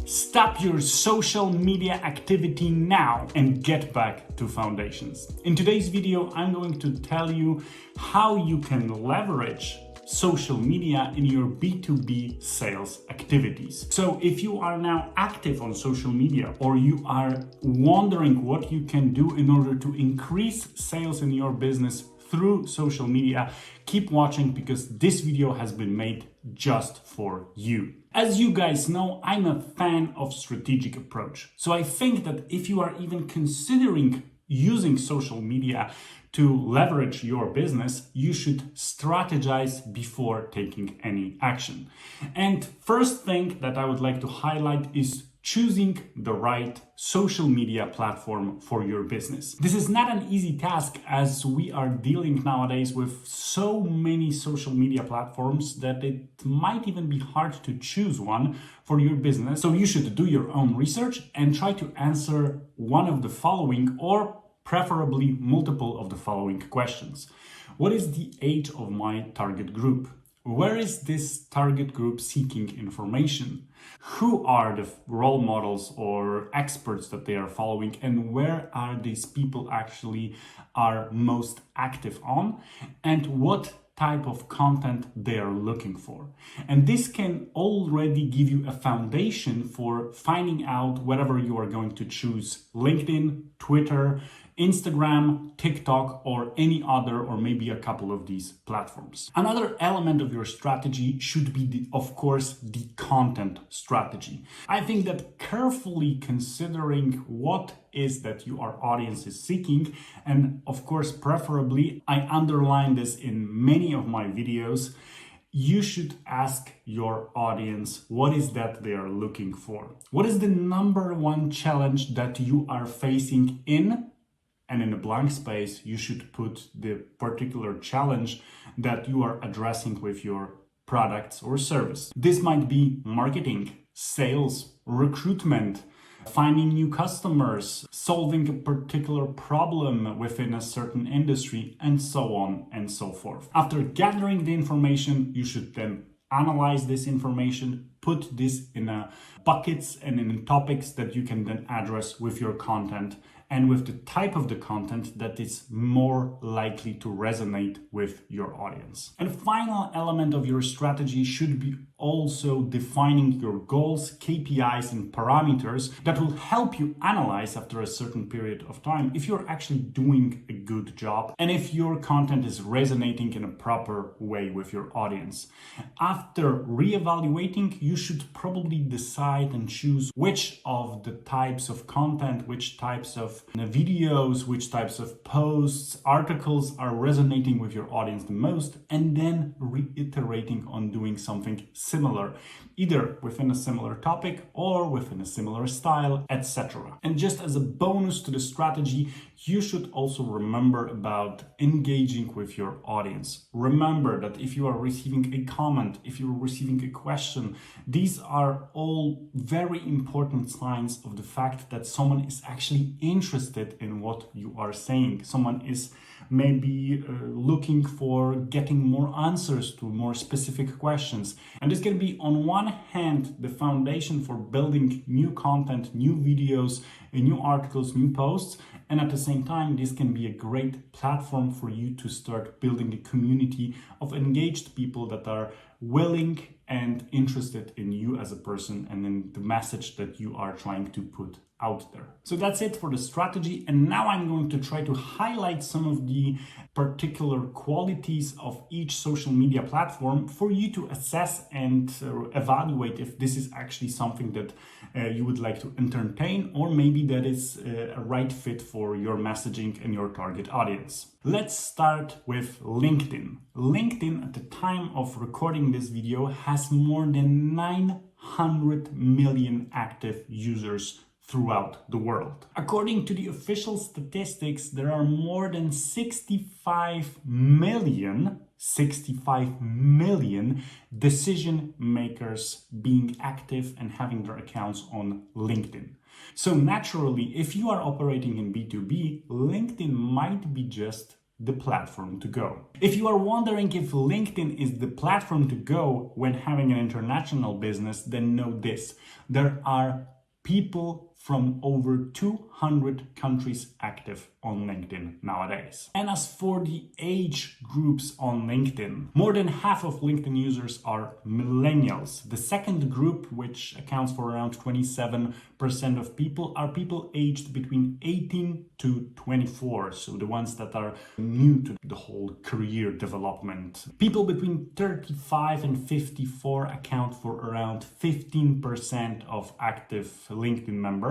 Stop your social media activity now and get back to foundations. In today's video, I'm going to tell you how you can leverage social media in your B2B sales activities. So if you are now active on social media or you are wondering what you can do in order to increase sales in your business through social media, keep watching because this video has been made just for you. As you guys know, I'm a fan of strategic approach. So I think that if you are even considering using social media to leverage your business, you should strategize before taking any action. And first thing that I would like to highlight is choosing the right social media platform for your business. This is not an easy task as we are dealing nowadays with so many social media platforms that it might even be hard to choose one for your business. So you should do your own research and try to answer one of the following or preferably multiple of the following questions. What is the age of my target group? Where is this target group seeking information? Who are the role models or experts that they are following, and where are these people actually are most active on, and what type of content they are looking for? And this can already give you a foundation for finding out whether you are going to choose LinkedIn, Twitter, Instagram, TikTok, or any other, or maybe a couple of these platforms. Another element of your strategy should be, of course, the content strategy. I think that carefully considering what is that your audience is seeking, and of course, preferably, I underline this in many of my videos, you should ask your audience what is that they are looking for. What is the number one challenge that you are facing in? And in a blank space, you should put the particular challenge that you are addressing with your products or service. This might be marketing, sales, recruitment, finding new customers, solving a particular problem within a certain industry, and so on and so forth. After gathering the information, you should then analyze this information, put this in buckets and in topics that you can then address with your content and with the type of the content that is more likely to resonate with your audience. And final element of your strategy should be also defining your goals, KPIs, and parameters that will help you analyze after a certain period of time if you're actually doing a good job and if your content is resonating in a proper way with your audience. After reevaluating, you should probably decide and choose which of the types of content, which types of videos, which types of posts, articles are resonating with your audience the most, and then reiterating on doing something similar, either within a similar topic or within a similar style, etc. And just as a bonus to the strategy, you should also remember about engaging with your audience. Remember that if you are receiving a comment, if you're receiving a question, these are all very important signs of the fact that someone is actually interested in what you are saying. Someone is maybe looking for getting more answers to more specific questions. And this can be, on one hand, the foundation for building new content, new videos, new articles, new posts. And at the same time, this can be a great platform for you to start building a community of engaged people that are willing and interested in you as a person and in the message that you are trying to put out there. So that's it for the strategy. And now I'm going to try to highlight some of the particular qualities of each social media platform for you to assess and evaluate if this is actually something that you would like to entertain, or maybe that is a right fit for your messaging and your target audience. Let's start with LinkedIn. LinkedIn, at the time of recording this video, has more than 900 million active users throughout the world. According to the official statistics, there are more than 65 million decision makers being active and having their accounts on LinkedIn. So naturally, if you are operating in B2B, LinkedIn might be just the platform to go. If you are wondering if LinkedIn is the platform to go when having an international business, then know this: there are people from over 200 countries active on LinkedIn nowadays. And as for the age groups on LinkedIn, more than half of LinkedIn users are millennials. The second group, which accounts for around 27% of people, are people aged between 18 to 24. So the ones that are new to the whole career development. People between 35 and 54 account for around 15% of active LinkedIn members.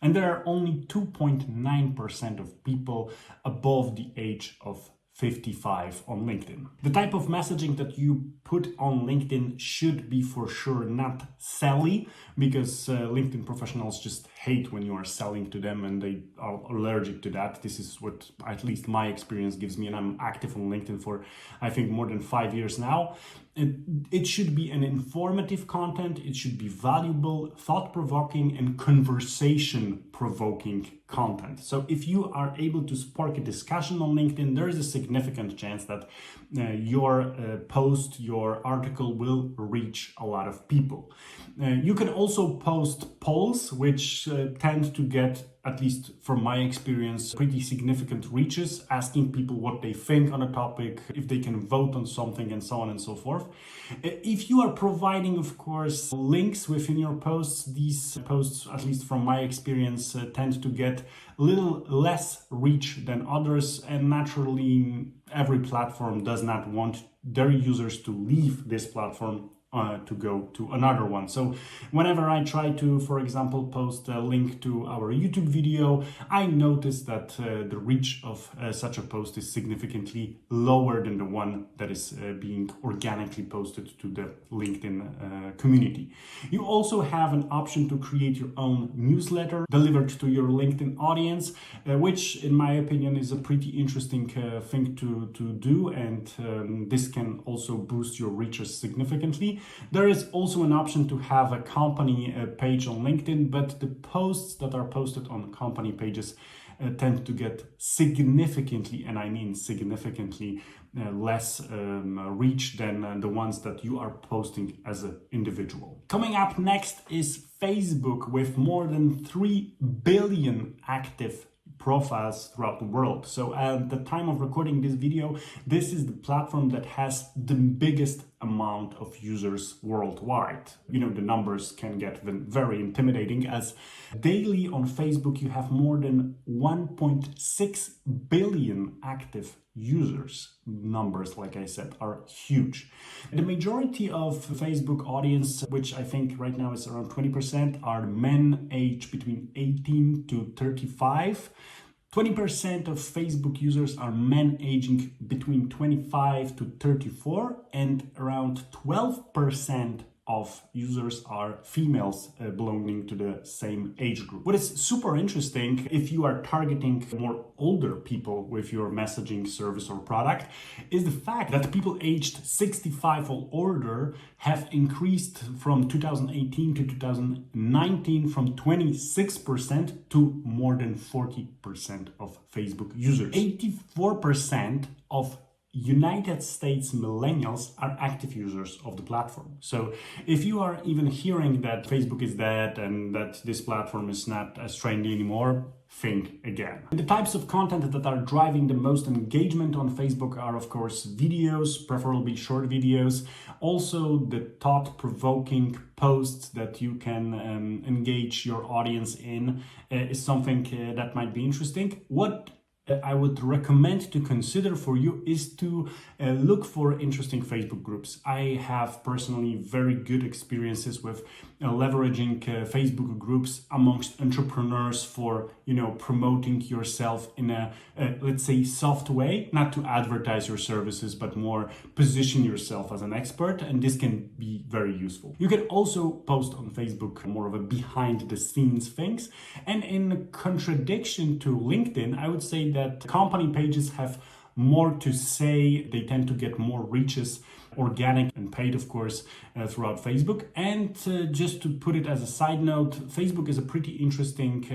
And there are only 2.9% of people above the age of 55 on LinkedIn. The type of messaging that you put on LinkedIn should be for sure not selly, because LinkedIn professionals just hate when you are selling to them and they are allergic to that. This is what at least my experience gives me, and I'm active on LinkedIn for I think more than 5 years now. It should be an informative content, it should be valuable, thought-provoking and conversation-provoking content. So if you are able to spark a discussion on LinkedIn, there is a significant chance that your post, your article will reach a lot of people. You can also post polls, which tend to get, at least from my experience, pretty significant reaches, asking people what they think on a topic, if they can vote on something, and so on and so forth. If you are providing, of course, links within your posts, these posts, at least from my experience, tend to get a little less reach than others, and naturally every platform does not want their users to leave this platform to go to another one. So whenever I try to, for example, post a link to our YouTube video, I notice that the reach of such a post is significantly lower than the one that is being organically posted to the LinkedIn community. You also have an option to create your own newsletter delivered to your LinkedIn audience, which in my opinion is a pretty interesting thing to do, and this can also boost your reaches significantly. There is also an option to have a company page on LinkedIn, but the posts that are posted on company pages tend to get significantly, and I mean significantly, less reach than the ones that you are posting as an individual. Coming up next is Facebook, with more than 3 billion active profiles throughout the world. So at the time of recording this video, this is the platform that has the biggest amount of users worldwide. You know, the numbers can get very intimidating, as daily on Facebook you have more than 1.6 billion active users. Numbers, like I said, are huge. The majority of Facebook audience, which I think right now is around 20%, are men aged between 18 to 35. 20% of Facebook users are men aging between 25 to 34, and around 12% of users are females belonging to the same age group. What is super interesting, if you are targeting more older people with your messaging service or product, is the fact that people aged 65 or older have increased from 2018 to 2019 from 26% to more than 40% of Facebook users. 84% of United States millennials are active users of the platform. So if you are even hearing that Facebook is dead and that this platform is not as trendy anymore, think again. The types of content that are driving the most engagement on Facebook are, of course, videos, preferably short videos. Also, the thought-provoking posts that you can engage your audience in is something that might be interesting. What I would recommend to consider for you is to look for interesting Facebook groups. I have personally very good experiences with leveraging Facebook groups amongst entrepreneurs for, promoting yourself in a, let's say, soft way, not to advertise your services, but more position yourself as an expert, and this can be very useful. You can also post on Facebook more of a behind the scenes things, and in contradiction to LinkedIn, I would say that company pages have more to say. They tend to get more reaches organic and paid, of course, throughout Facebook. And just to put it as a side note, Facebook is a pretty interesting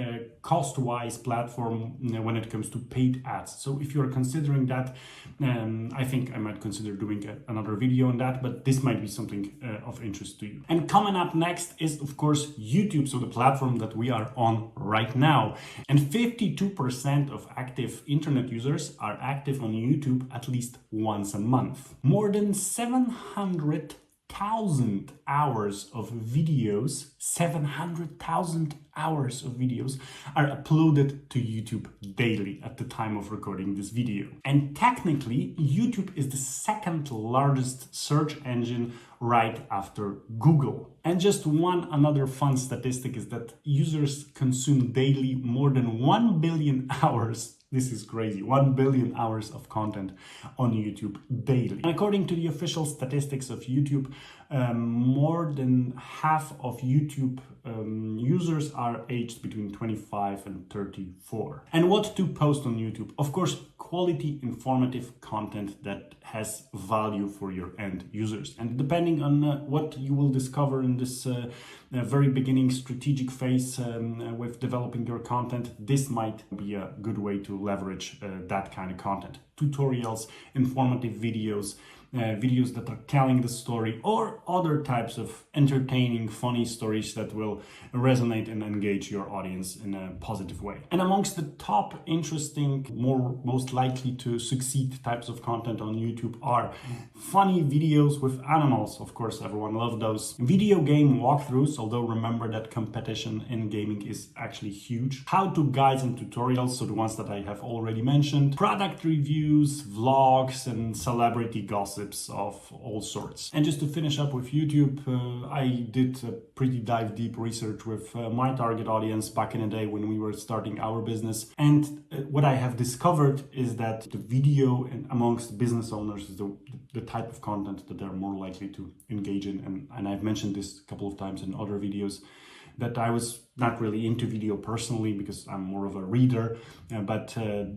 cost-wise platform when it comes to paid ads. So if you're considering that, I think I might consider doing another video on that, but this might be something of interest to you. And coming up next is, of course, YouTube, so the platform that we are on right now. And 52% of active internet users are active on YouTube at least once a month. More than 700,000 hours of videos, 700,000 hours of videos are uploaded to YouTube daily at the time of recording this video. And technically, YouTube is the second largest search engine right after Google. And just another fun statistic is that users consume daily more than 1 billion hours. This is crazy. 1 billion hours of content on YouTube daily. And according to the official statistics of YouTube, more than half of YouTube users are aged between 25 and 34. And what to post on YouTube? Of course, quality, informative content that has value for your end users. And depending on what you will discover in this very beginning strategic phase with developing your content, this might be a good way to leverage that kind of content. Tutorials, informative videos, videos that are telling the story, or other types of entertaining, funny stories that will resonate and engage your audience in a positive way. And amongst the top interesting, most likely to succeed types of content on YouTube are funny videos with animals. Of course, everyone loves those. Video game walkthroughs, although remember that competition in gaming is actually huge. How-to guides and tutorials, so the ones that I have already mentioned. Product reviews, vlogs, and celebrity gossip of all sorts. And just to finish up with YouTube, I did a pretty deep research with my target audience back in the day when we were starting our business. And what I have discovered is that the video and amongst business owners is the type of content that they're more likely to engage in. And I've mentioned this a couple of times in other videos, that I was not really into video personally because I'm more of a reader, but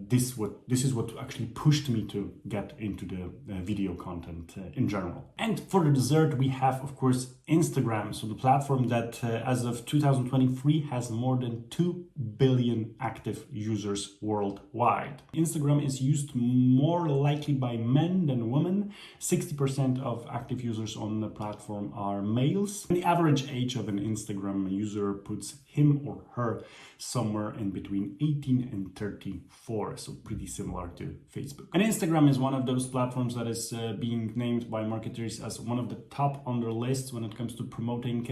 this is what actually pushed me to get into the video content in general. And for the dessert, we have, of course, Instagram, so the platform that as of 2023 has more than 2 billion active users worldwide. Instagram is used more likely by men than women. 60% of active users on the platform are males. And the average age of an Instagram user puts him or her somewhere in between 18 and 34, so pretty similar to Facebook. And Instagram is one of those platforms that is being named by marketers as one of the top on their lists when it comes to promoting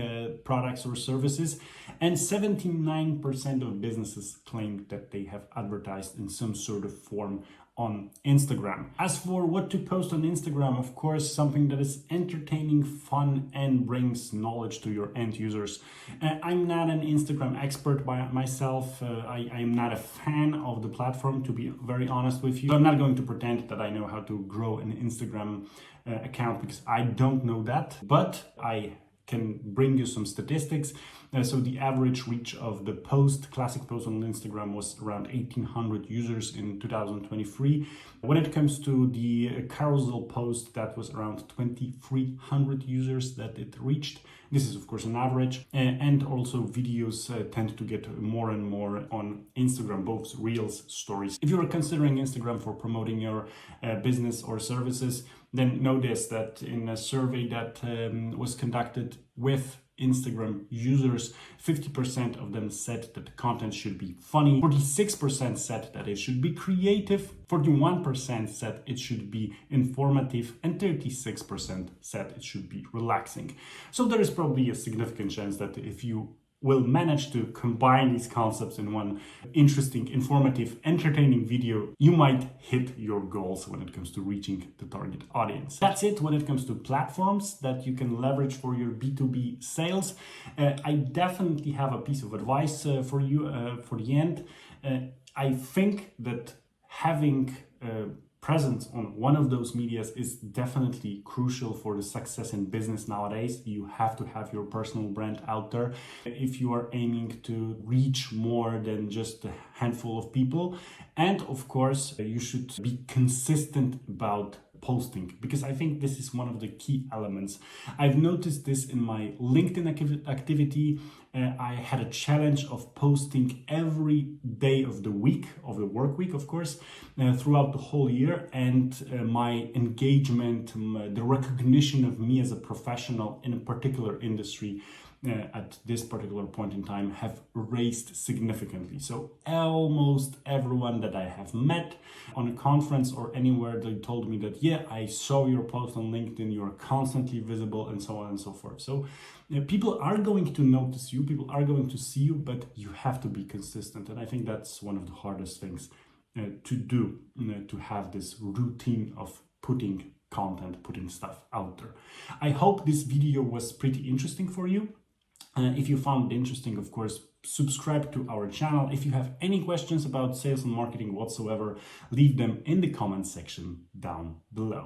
products or services. And 79% of businesses claim that they have advertised in some sort of form on Instagram. As for what to post on Instagram, of course, something that is entertaining, fun, and brings knowledge to your end users. I'm not an Instagram expert by myself. I'm not a fan of the platform, to be very honest with you. I'm not going to pretend that I know how to grow an Instagram account because I don't know that, but I can bring you some statistics. So the average reach of the classic post on Instagram was around 1,800 users in 2023. When it comes to the carousel post, that was around 2,300 users that it reached. This is, of course, an average. And also videos tend to get more and more on Instagram, both Reels, Stories. If you are considering Instagram for promoting your business or services, then notice that in a survey that was conducted with Instagram users, 50% of them said that the content should be funny, 46% said that it should be creative, 41% said it should be informative, and 36% said it should be relaxing. So there is probably a significant chance that if you will manage to combine these concepts in one interesting, informative, entertaining video, you might hit your goals when it comes to reaching the target audience. That's it when it comes to platforms that you can leverage for your B2B sales. I definitely have a piece of advice for you for the end. I think that having presence on one of those medias is definitely crucial for the success in business nowadays. You have to have your personal brand out there if you are aiming to reach more than just a handful of people. And of course, you should be consistent about posting, because I think this is one of the key elements. I've noticed this in my LinkedIn activity. I had a challenge of posting every day of the week, of the work week, of course, throughout the whole year. And my engagement, the recognition of me as a professional in a particular industry at this particular point in time have raised significantly. So almost everyone that I have met on a conference or anywhere, they told me that, yeah, I saw your post on LinkedIn, you are constantly visible, and so on and so forth. So people are going to notice you, people are going to see you, but you have to be consistent. And I think that's one of the hardest things to do, to have this routine of putting content, putting stuff out there. I hope this video was pretty interesting for you. If you found it interesting, of course, subscribe to our channel. If you have any questions about sales and marketing whatsoever, leave them in the comment section down below.